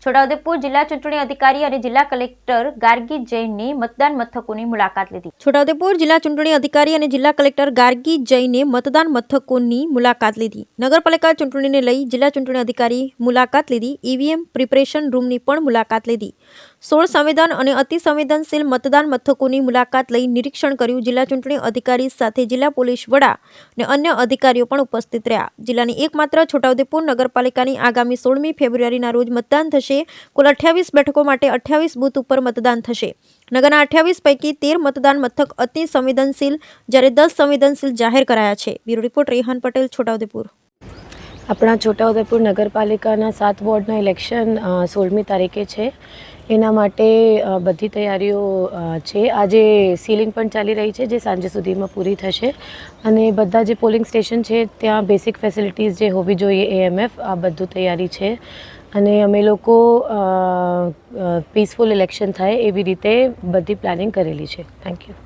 છોટાઉદેપુર જિલ્લા ચૂંટણી અધિકારી અને જિલ્લા કલેક્ટર ગાર્ગી જૈને મતદાન મથકોની મુલાકાત લીધી. છોટાઉદેપુર જિલ્લા ચૂંટણી અધિકારી અને જિલ્લા કલેક્ટર ગાર્ગી જૈને મતદાન મથકોની મુલાકાત લીધી. નગરપાલિકા ચૂંટણીને લઈ જિલ્લા ચૂંટણી અધિકારી મુલાકાત લીધી. ઈવીએમ પ્રિપરેશન રૂમની પણ મુલાકાત લીધી. 16 સંવેદન અને અતિ સંવેદનશીલ મતદાન મથકોની મુલાકાત લઈ નિરીક્ષણ કર્યું. જિલ્લા ચૂંટણી અધિકારી સાથે જિલ્લા પોલીસ વડા અને અન્ય અધિકારીઓ પણ ઉપસ્થિત રહ્યા. જિલ્લાની એકમાત્ર છોટાઉદેપુર નગરપાલિકાની આગામી 16મી ફેબ્રુઆરીના રોજ મતદાન થશે. કુલ 28 બેઠકો માટે 28 બૂથ ઉપર મતદાન થશે. નગરના 28 પૈકી 13 મતદાન મથક અતિ સંવેદનશીલ જ્યારે 10 સંવેદનશીલ જાહેર કરાયા છે. Bureau report Rehan Patel, Chhotaudepur. આપણા છોટાઉદેપુર નગરપાલિકાના 7 વોર્ડના ઇલેક્શન 16મી તારીખે છે. એના માટે બધી તૈયારીઓ છે. આજે સીલિંગ પણ ચાલી રહી છે જે સાંજે સુધીમાં પૂરી થશે અને બધા જે પોલિંગ સ્ટેશન છે ત્યાં બેસિક ફેસિલિટીઝ જે હોવી જોઈએ AMF આ બધું તૈયારી છે અને અમે લોકો પીસફુલ ઇલેક્શન થાય એવી રીતે બધી પ્લાનિંગ કરેલી છે. Thank you.